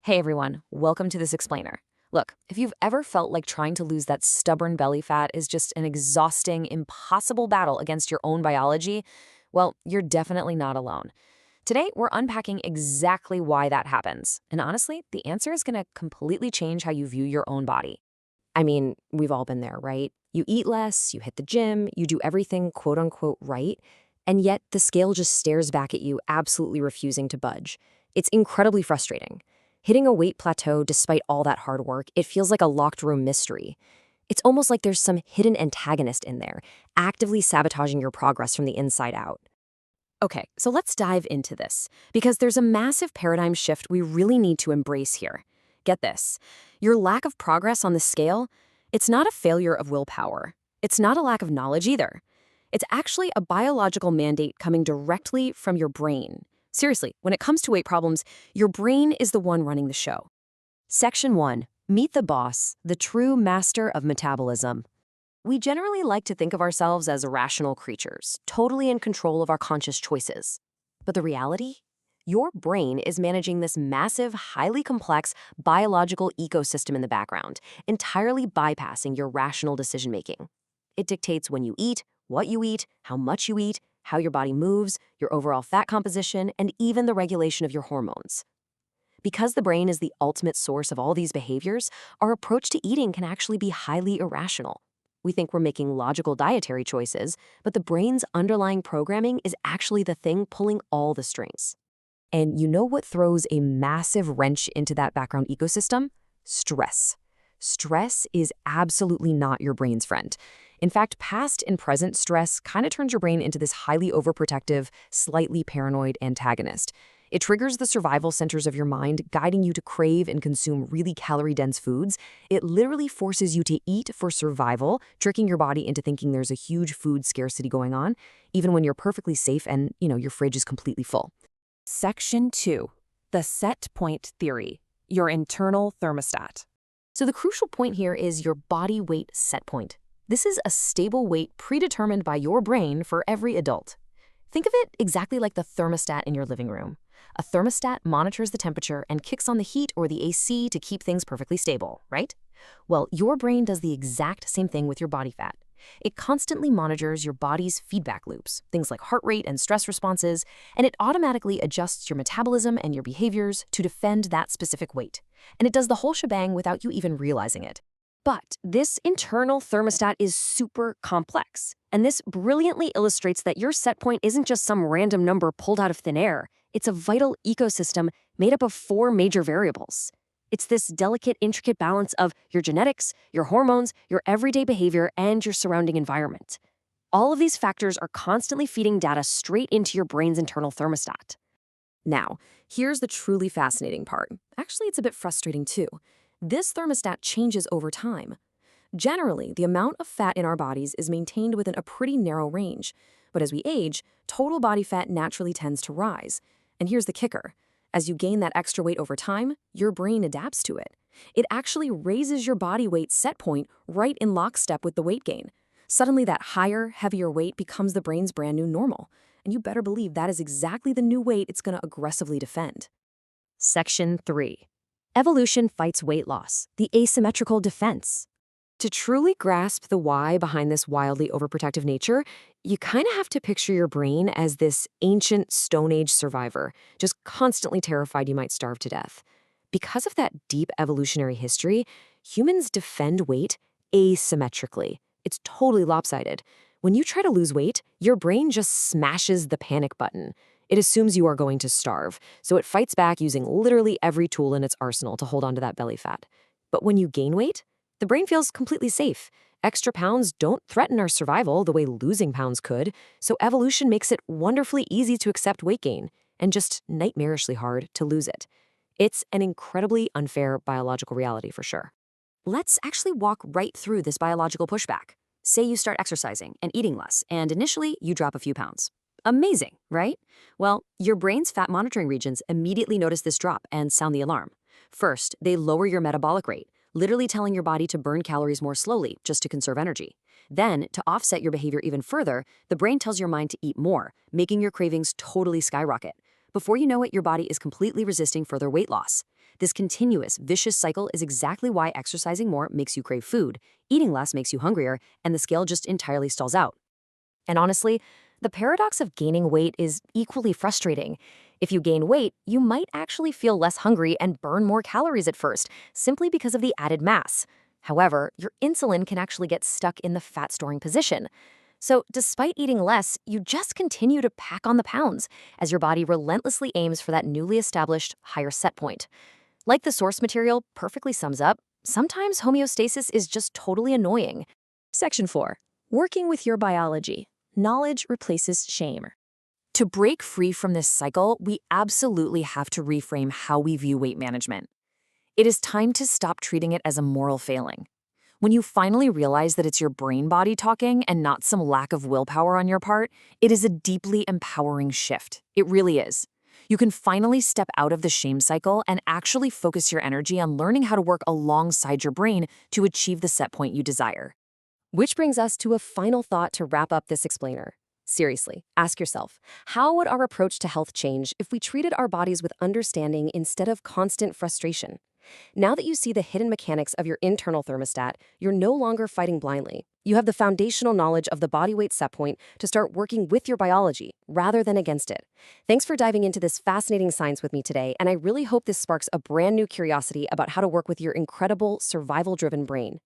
Hey everyone, welcome to this explainer. Look, if you've ever felt like trying to lose that stubborn belly fat is just an exhausting, impossible battle against your own biology, well, you're definitely not alone. Today, we're unpacking exactly why that happens. And honestly, the answer is going to completely change how you view your own body. I mean, we've all been there, right? You eat less, you hit the gym, you do everything quote unquote right, and yet the scale just stares back at you, absolutely refusing to budge. It's incredibly frustrating. Hitting a weight plateau despite all that hard work, it feels like a locked room mystery. It's almost like there's some hidden antagonist in there, actively sabotaging your progress from the inside out. Okay, so let's dive into this, because there's a massive paradigm shift we really need to embrace here. Get this. Your lack of progress on the scale, it's not a failure of willpower. It's not a lack of knowledge either. It's actually a biological mandate coming directly from your brain. Seriously, when it comes to weight problems, your brain is the one running the show. Section 1. Meet the boss, the true master of metabolism. We generally like to think of ourselves as rational creatures, totally in control of our conscious choices. But the reality? Your brain is managing this massive, highly complex biological ecosystem in the background, entirely bypassing your rational decision-making. It dictates when you eat, what you eat, how much you eat, how your body moves, your overall fat composition, and even the regulation of your hormones. Because the brain is the ultimate source of all these behaviors, our approach to eating can actually be highly irrational. We think we're making logical dietary choices, but the brain's underlying programming is actually the thing pulling all the strings. And you know what throws a massive wrench into that background ecosystem? Stress. Stress is absolutely not your brain's friend. In fact, past and present stress kind of turns your brain into this highly overprotective, slightly paranoid antagonist. It triggers the survival centers of your mind, guiding you to crave and consume really calorie-dense foods. It literally forces you to eat for survival, tricking your body into thinking there's a huge food scarcity going on, even when you're perfectly safe and, your fridge is completely full. Section 2. The set point theory, your internal thermostat. So the crucial point here is your body weight set point. This is a stable weight predetermined by your brain for every adult. Think of it exactly like the thermostat in your living room. A thermostat monitors the temperature and kicks on the heat or the AC to keep things perfectly stable, right? Well, your brain does the exact same thing with your body fat. It constantly monitors your body's feedback loops, things like heart rate and stress responses, and it automatically adjusts your metabolism and your behaviors to defend that specific weight. And it does the whole shebang without you even realizing it. But this internal thermostat is super complex, and this brilliantly illustrates that your set point isn't just some random number pulled out of thin air. It's a vital ecosystem made up of 4 major variables. It's this delicate, intricate balance of your genetics, your hormones, your everyday behavior, and your surrounding environment. All of these factors are constantly feeding data straight into your brain's internal thermostat. Now, here's the truly fascinating part. Actually, it's a bit frustrating too. This thermostat changes over time. Generally, the amount of fat in our bodies is maintained within a pretty narrow range, but as we age, total body fat naturally tends to rise. And here's the kicker. As you gain that extra weight over time, your brain adapts to it. It actually raises your body weight set point right in lockstep with the weight gain. Suddenly, that higher, heavier weight becomes the brain's brand new normal. And you better believe that is exactly the new weight it's going to aggressively defend. Section 3. Evolution fights weight loss, the asymmetrical defense. To truly grasp the why behind this wildly overprotective nature, you kind of have to picture your brain as this ancient Stone Age survivor, just constantly terrified you might starve to death. Because of that deep evolutionary history, humans defend weight asymmetrically. It's totally lopsided. When you try to lose weight, your brain just smashes the panic button. It assumes you are going to starve, so it fights back using literally every tool in its arsenal to hold onto that belly fat. But when you gain weight, the brain feels completely safe. Extra pounds don't threaten our survival the way losing pounds could, so evolution makes it wonderfully easy to accept weight gain and just nightmarishly hard to lose it. It's an incredibly unfair biological reality for sure. Let's actually walk right through this biological pushback. Say you start exercising and eating less, and initially you drop a few pounds. Amazing, right? Well, your brain's fat monitoring regions immediately notice this drop and sound the alarm. First, they lower your metabolic rate, literally telling your body to burn calories more slowly just to conserve energy. Then, to offset your behavior even further, the brain tells your mind to eat more, making your cravings totally skyrocket. Before you know it, your body is completely resisting further weight loss. This continuous, vicious cycle is exactly why exercising more makes you crave food, eating less makes you hungrier, and the scale just entirely stalls out. And honestly, the paradox of gaining weight is equally frustrating. If you gain weight, you might actually feel less hungry and burn more calories at first, simply because of the added mass. However, your insulin can actually get stuck in the fat storing position. So, despite eating less, you just continue to pack on the pounds as your body relentlessly aims for that newly established higher set point. Like the source material perfectly sums up, sometimes homeostasis is just totally annoying. Section 4. Working with your biology. Knowledge replaces shame. To break free from this cycle, we absolutely have to reframe how we view weight management. It is time to stop treating it as a moral failing. When you finally realize that it's your brain body talking and not some lack of willpower on your part, it is a deeply empowering shift. It really is. You can finally step out of the shame cycle and actually focus your energy on learning how to work alongside your brain to achieve the set point you desire. Which brings us to a final thought to wrap up this explainer. Seriously, ask yourself, how would our approach to health change if we treated our bodies with understanding instead of constant frustration? Now that you see the hidden mechanics of your internal thermostat, you're no longer fighting blindly. You have the foundational knowledge of the body weight set point to start working with your biology rather than against it. Thanks for diving into this fascinating science with me today, and I really hope this sparks a brand new curiosity about how to work with your incredible survival-driven brain.